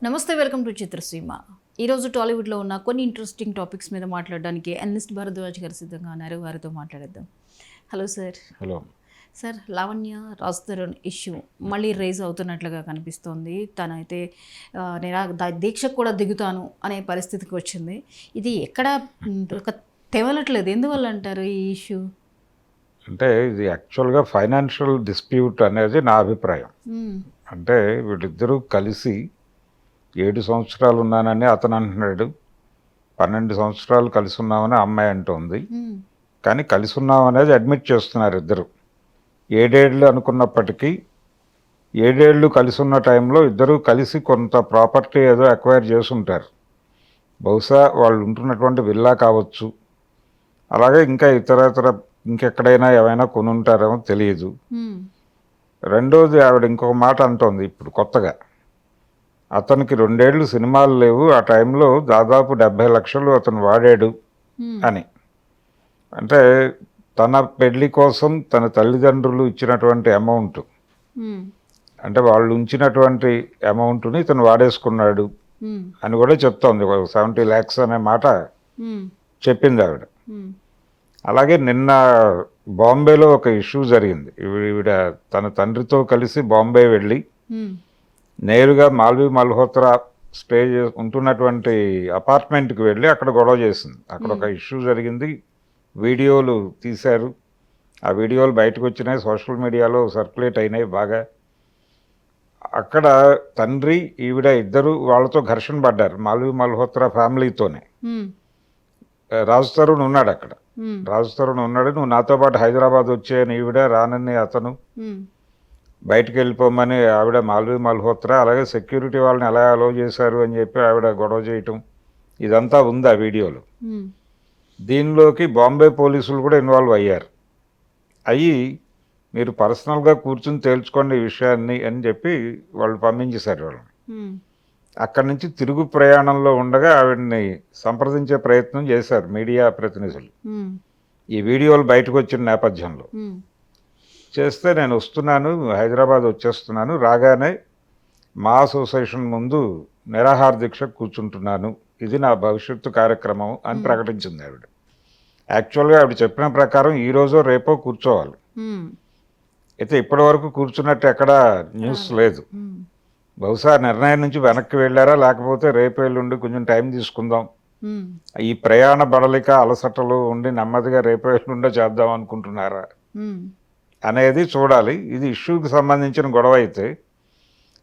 నమస్తే, welcome to చిత్రసీమ. ఈరోజు టాలీవుడ్లో ఉన్న కొన్ని ఇంట్రెస్టింగ్ టాపిక్స్ మీద మాట్లాడడానికి అనలిస్ట్ భారద్వాజ్ గారు సిద్ధంగా ఉన్నారు. వారితో మాట్లాడేద్దాం. Hello sir. Hello sir, Lavanya Raj Tarun issue మళ్ళీ రేజ్ అవుతున్నట్లుగా కనిపిస్తోంది. తనైతే దీక్షకు కూడా దిగుతాను అనే పరిస్థితికి వచ్చింది. ఇది ఎక్కడ తెవలట్లేదు, ఎందువల్ల అంటారు ఈ ఇష్యూ? అంటే ఇది యాక్చువల్గా ఫైనాన్షియల్ డిస్ప్యూట్ అనేది నా అభిప్రాయం. అంటే వీళ్ళిద్దరూ కలిసి 7 సంవత్సరాలు ఉన్నానని అతను అంటున్నాడు, 12 సంవత్సరాలు కలిసి ఉన్నామని అమ్మాయి అంటుంది. కానీ కలిసి ఉన్నాం అనేది అడ్మిట్ చేస్తున్నారు ఇద్దరు. 7 ఏళ్ళు అనుకున్నప్పటికీ 7 ఏళ్ళు కలిసి ఉన్న టైంలో ఇద్దరూ కలిసి కొంత ప్రాపర్టీ ఏదో అక్వైర్ చేసుంటారు. బహుశా వాళ్ళు ఉంటున్నటువంటి విల్లా కావచ్చు, అలాగే ఇంకా ఇతర ఇంకెక్కడైనా ఏమైనా కొనుంటారేమో తెలియదు. రెండోది, ఆవిడ ఇంకొక మాట అంటోంది ఇప్పుడు కొత్తగా, అతనికి 2 ఏళ్ళు సినిమాలు లేవు, ఆ టైంలో దాదాపు 70 లక్షలు అతను వాడాడు అని. అంటే తన పెళ్లి కోసం తన తల్లిదండ్రులు ఇచ్చినటువంటి అమౌంట్, అంటే వాళ్ళు ఉంచినటువంటి అమౌంట్ని ఇతను వాడేసుకున్నాడు అని కూడా చెప్తోంది. 70 lakhs అనే మాట చెప్పింది ఆవిడ. అలాగే నిన్న బాంబేలో ఒక ఇష్యూ జరిగింది. ఈవిడ తన తండ్రితో కలిసి బాంబే వెళ్ళి నేరుగా మాల్వి మల్హోత్రా స్టే ఉంటున్నటువంటి అపార్ట్మెంట్కి వెళ్ళి అక్కడ గొడవ చేసింది. అక్కడ ఒక ఇష్యూ జరిగింది, వీడియోలు తీశారు. ఆ వీడియోలు బయటకు వచ్చినాయి, సోషల్ మీడియాలో సర్క్యులేట్ అయినాయి బాగా. అక్కడ తండ్రి ఈవిడ ఇద్దరు వాళ్ళతో ఘర్షణ పడ్డారు, మాల్వి మల్హోత్రా ఫ్యామిలీతోనే. రాజ్ తరుణ్ ఉన్నాడు అక్కడ. రాజ్ తరుణ్ ఉన్నాడు, నువ్వు నాతో పాటు హైదరాబాద్ వచ్చాయని ఈవిడ, రానని అతను, బయటకు వెళ్ళిపోమని ఆవిడ మాల్వి మల్హోత్రా, అలాగే సెక్యూరిటీ వాళ్ళని ఎలా అలో చేశారు అని చెప్పి ఆవిడ గొడవ చేయటం, ఇదంతా ఉంది ఆ వీడియోలో. దీనిలోకి బాంబే పోలీసులు కూడా ఇన్వాల్వ్ అయ్యారు. అయ్యి మీరు పర్సనల్గా కూర్చుని తేల్చుకోండి ఈ విషయాన్ని అని చెప్పి వాళ్ళు పంపించేశారు వాళ్ళని. అక్కడి నుంచి తిరుగు ప్రయాణంలో ఉండగా ఆవిడని సంప్రదించే ప్రయత్నం చేశారు మీడియా ప్రతినిధులు, ఈ వీడియోలు బయటకు వచ్చిన నేపథ్యంలో. చేస్తే నేను వస్తున్నాను, హైదరాబాద్ వచ్చేస్తున్నాను, రాగానే మా అసోసియేషన్ ముందు నిరాహార దీక్ష కూర్చుంటున్నాను, ఇది నా భవిష్యత్తు కార్యక్రమం అని ప్రకటించింది ఆవిడ. యాక్చువల్గా ఆవిడ చెప్పిన ప్రకారం ఈరోజో రేపో కూర్చోవాలి. అయితే ఇప్పటి వరకు కూర్చున్నట్టు ఎక్కడా న్యూస్ లేదు. బహుశా నిర్ణయం నుంచి వెనక్కి వెళ్ళారా, లేకపోతే రేపు ఎల్లుండి కొంచెం టైం తీసుకుందాం, ఈ ప్రయాణ బడలిక అలసటలు ఉండి నెమ్మదిగా రేపు ఎల్లుండే చేద్దాం అనుకుంటున్నారా అనేది చూడాలి. ఇది ఇష్యూకి సంబంధించిన గొడవ అయితే,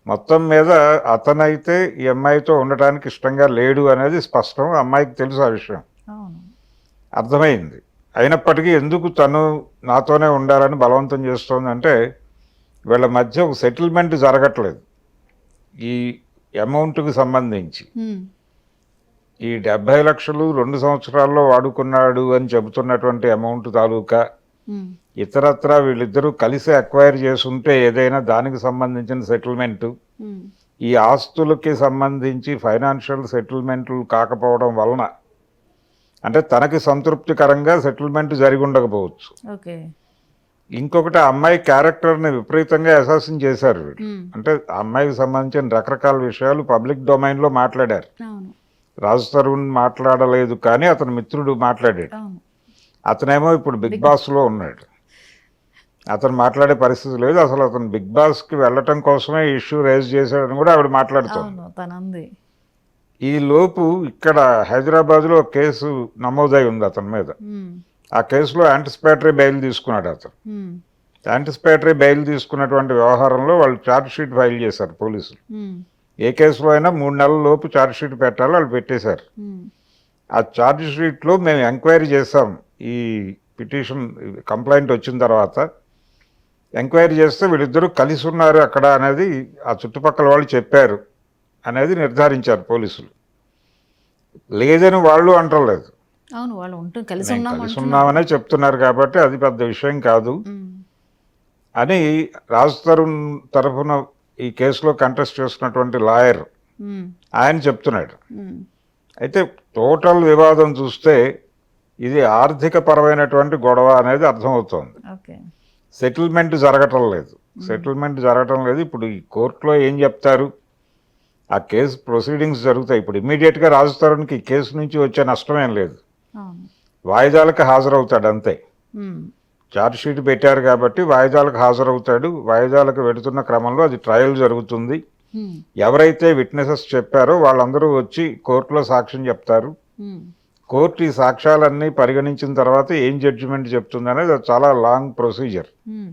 మొత్తం మీద అతనైతే ఈ అమ్మాయితో ఉండటానికి ఇష్టంగా లేడు అనేది స్పష్టం. అమ్మాయికి తెలుసు ఆ విషయం, అర్థమైంది. అయినప్పటికీ ఎందుకు తను నాతోనే ఉండాలని బలవంతం చేస్తోందంటే, వీళ్ళ మధ్య ఒక సెటిల్మెంట్ జరగట్లేదు ఈ అమౌంట్కి సంబంధించి. ఈ 70 లక్షలు 2 సంవత్సరాల్లో వాడుకున్నాడు అని చెబుతున్నటువంటి అమౌంట్ తాలూకా ఇతరత్రా వీళ్ళిద్దరూ కలిసి అక్వైర్ చేసుంటే ఏదైనా దానికి సంబంధించిన సెటిల్మెంటు, ఈ ఆస్తులకి సంబంధించి ఫైనాన్షియల్ సెటిల్మెంట్లు కాకపోవడం వలన, అంటే తనకి సంతృప్తికరంగా సెటిల్మెంట్ జరిగి ఉండకపోవచ్చు. ఇంకొకటి, ఆ అమ్మాయి క్యారెక్టర్ని విపరీతంగా అసాసిన్ చేశారు వీళ్ళు. అంటే ఆ అమ్మాయికి సంబంధించిన రకరకాల విషయాలు పబ్లిక్ డొమైన్లో మాట్లాడారు. రాజ్ తరుణ్ మాట్లాడలేదు, కానీ అతని మిత్రుడు మాట్లాడాడు. అతనేమో ఇప్పుడు బిగ్ బాస్లో ఉన్నాడు, అతను మాట్లాడే పరిస్థితి లేదు. అసలు అతను బిగ్ బాస్కి వెళ్ళటం కోసమే ఇష్యూ రేజ్ చేశాడని కూడా ఆవిడ మాట్లాడుతుంది. ఈ లోపు ఇక్కడ హైదరాబాద్లో కేసు నమోదై ఉంది అతని మీద. ఆ కేసులో యాంటిసిపేటరీ బెయిల్ తీసుకున్నాడు అతను. యాంటిసిపేటరీ బెయిల్ తీసుకున్నటువంటి వ్యవహారంలో వాళ్ళు ఛార్జ్ షీట్ ఫైల్ చేశారు పోలీసులు. ఏ కేసులో అయినా 3 నెలల లోపు ఛార్జ్ షీట్ పెట్టాలి, వాళ్ళు పెట్టేశారు. ఆ ఛార్జ్ షీట్లో మేము ఎంక్వైరీ చేసాం, ఈ పిటిషన్ కంప్లైంట్ వచ్చిన తర్వాత ఎంక్వైరీ చేస్తే వీళ్ళిద్దరూ కలిసి ఉన్నారు అక్కడ అనేది ఆ చుట్టుపక్కల వాళ్ళు చెప్పారు అనేది నిర్ధారించారు పోలీసులు. లేదని వాళ్ళు అంటలేదు, కలిసి ఉన్నామనే చెప్తున్నారు. కాబట్టి అది పెద్ద విషయం కాదు అని రాజ్ తరుణ్ తరఫున ఈ కేసులో కంటెస్ట్ చేస్తున్నటువంటి లాయర్ ఆయన చెప్తున్నాడు. అయితే టోటల్ వివాదం చూస్తే ఇది ఆర్థిక పరమైనటువంటి గొడవ అనేది అర్థమవుతోంది. సెటిల్మెంట్ జరగటం లేదు. ఇప్పుడు ఈ కోర్టులో ఏం చెప్తారు ఆ కేసు ప్రొసీడింగ్స్ జరుగుతాయి. ఇప్పుడు ఇమ్మీడియట్గా రాజు తరుణ్కి ఈ కేసు నుంచి వచ్చే నష్టమేం లేదు, అవును. వాయిదాలకు హాజరవుతాడు అంతే. ఉమ్, ఛార్జ్ షీట్ పెట్టారు కాబట్టి వాయిదాలకు హాజరవుతాడు. వాయిదాలకు వెళుతున్న క్రమంలో అది ట్రయల్ జరుగుతుంది. ఉమ్, ఎవరైతే విట్నెసెస్ చెప్పారో వాళ్ళందరూ వచ్చి కోర్టులో సాక్ష్యం చెప్తారు. ఉమ్, కోర్టు ఈ సాక్ష్యాలన్నీ పరిగణించిన తర్వాత ఏం జడ్జిమెంట్ చెప్తుంది అనేది అది చాలా లాంగ్ ప్రొసీజర్. ఉమ్.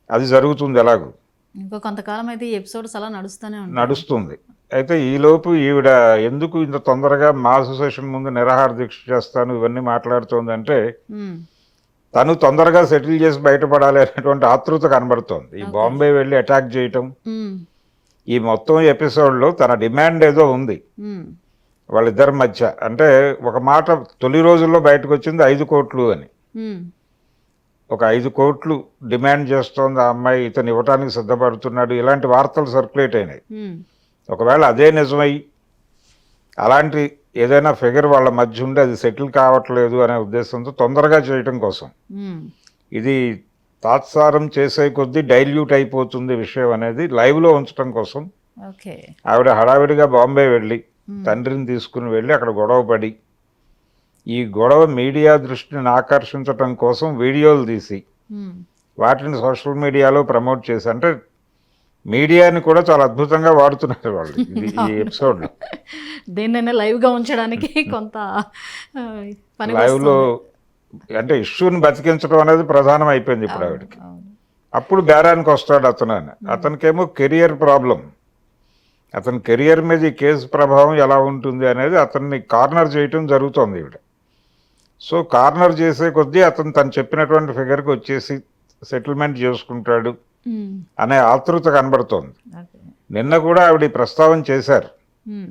అది జరుగుతుంది ఎలాగూ ఇంకో కొంతకాలం అయితే ఈ ఎపిసోడ్స్ అలా నడుస్తూనే ఉంటాయి. నడుస్తుంది. అయితే ఈలోపు ఈవిడ ఎందుకు ఇంత తొందరగా మా అసోసియేషన్ ముందు నిరాహార దీక్ష చేస్తాను ఇవన్నీ మాట్లాడుతోందంటే ఉమ్, తను తొందరగా సెటిల్ చేసి బయటపడాలి అనేటువంటి ఆతృత కనబడుతోంది. ఈ Okay. బాంబే వెళ్ళి అటాక్ చేయటం, ఉమ్, ఈ మొత్తం ఎపిసోడ్లో తన డిమాండ్ ఏదో ఉంది ఉమ్, వాళ్ళిద్దరి మధ్య. అంటే ఒక మాట తొలి రోజుల్లో బయటకు వచ్చింది 5 కోట్లు అని. ఉమ్, ఒక 5 కోట్లు డిమాండ్ చేస్తోంది ఆ అమ్మాయి, ఇతను ఇవ్వటానికి సిద్ధపడుతున్నాడు, ఇలాంటి వార్తలు సర్క్యులేట్ అయినాయి. ఉమ్, ఒకవేళ అదే నిజమై అలాంటి ఏదైనా ఫిగర్ వాళ్ళ మధ్య ఉండి అది సెటిల్ కావట్లేదు అనే ఉద్దేశంతో తొందరగా చేయటం కోసం, ఉమ్, ఇది తాత్సారం చేసే కొద్దీ డైల్యూట్ అయిపోతుంది విషయం అనేది లైవ్లో ఉంచడం కోసం ఓకే. ఆవిడ హడావిడిగా బాంబే వెళ్ళి తండ్రిని తీసుకుని వెళ్ళి అక్కడ గొడవ పడి, ఈ గొడవ మీడియా దృష్టిని ఆకర్షించటం కోసం వీడియోలు తీసి ఉమ్, వాటిని సోషల్ మీడియాలో ప్రమోట్ చేసి, అంటే మీడియాని కూడా చాలా అద్భుతంగా వాడుతున్నారు వాళ్ళు ఈ ఎపిసోడ్లో. దేన్నైనా లైవ్గా ఉంచడానికి కొంత ఆ, పని లైవ్లో వస్తుంది. అంటే ఇష్యూని బతికించడం అనేది ప్రధానం అయిపోయింది ఇప్పుడు ఆవిడకి. అవును. అప్పుడు బేరానికి వస్తాడు అతను అని. అతనికేమో కెరియర్ ప్రాబ్లం. అతని కెరియర్ మీద ఈ కేసు ప్రభావం ఎలా ఉంటుంది అనేది అతన్ని కార్నర్ చేయటం జరుగుతోంది ఈవిడ. సో కార్నర్ చేసే కొద్దీ అతను తను చెప్పినటువంటి ఫిగర్కి వచ్చేసి సెటిల్మెంట్ చేసుకుంటాడు ఉమ్, అనే ఆతృత కనబడుతోంది. ఓకే. నిన్న కూడా ఆవిడ ఈ ప్రస్తావన చేశారు. ఉమ్,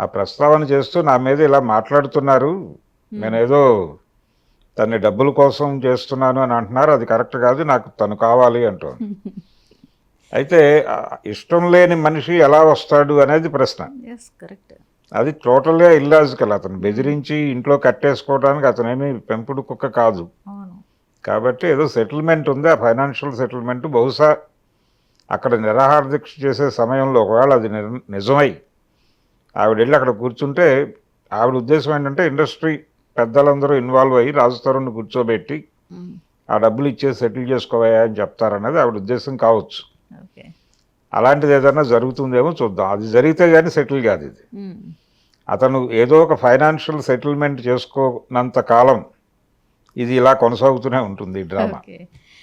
ఆ ప్రస్తావన చేస్తూ నా మీద ఇలా మాట్లాడుతున్నారు, నేనేదో తన్ని డబ్బుల కోసం చేస్తున్నాను అని అంటున్నారు, అది కరెక్ట్ కాదు, నాకు తను కావాలి అంటోంది. అయితే ఇష్టం లేని మనిషి ఎలా వస్తాడు అనేది ప్రశ్న. Yes, correct. అది టోటల్గా ఇల్లాజికల్. అతను బెదిరించి ఇంట్లో కట్టేసుకోవడానికి అతనేమి పెంపుడు కుక్క కాదు. అవును. కాబట్టి ఏదో సెటిల్మెంట్ ఉంది, ఆ ఫైనాన్షియల్ సెటిల్మెంట్ బహుశా అక్కడ నిరాహార దీక్ష చేసే సమయంలో ఒకవేళ అది నిజమై ఆవిడ వెళ్ళి అక్కడ కూర్చుంటే ఆవిడ ఉద్దేశం ఏంటంటే ఇండస్ట్రీ పెద్దలందరూ ఇన్వాల్వ్ అయ్యి రాజు తరుణ్ని కూర్చోబెట్టి ఉమ్, ఆ డబ్బులు ఇచ్చేసి సెటిల్ చేసుకోవా అని చెప్తారనేది ఆవిడ ఉద్దేశం కావచ్చు. ఓకే. అలాంటిది ఏదైనా జరుగుతుందేమో చూద్దాం. అది జరిగితే కానీ సెటిల్ కాదు ఇది. ఉమ్, అతను ఏదో ఒక ఫైనాన్షియల్ సెటిల్మెంట్ చేసుకోనంత కాలం ఇది ఇలా కొనసాగుతూనే ఉంటుంది ఈ డ్రామా. ఓకే.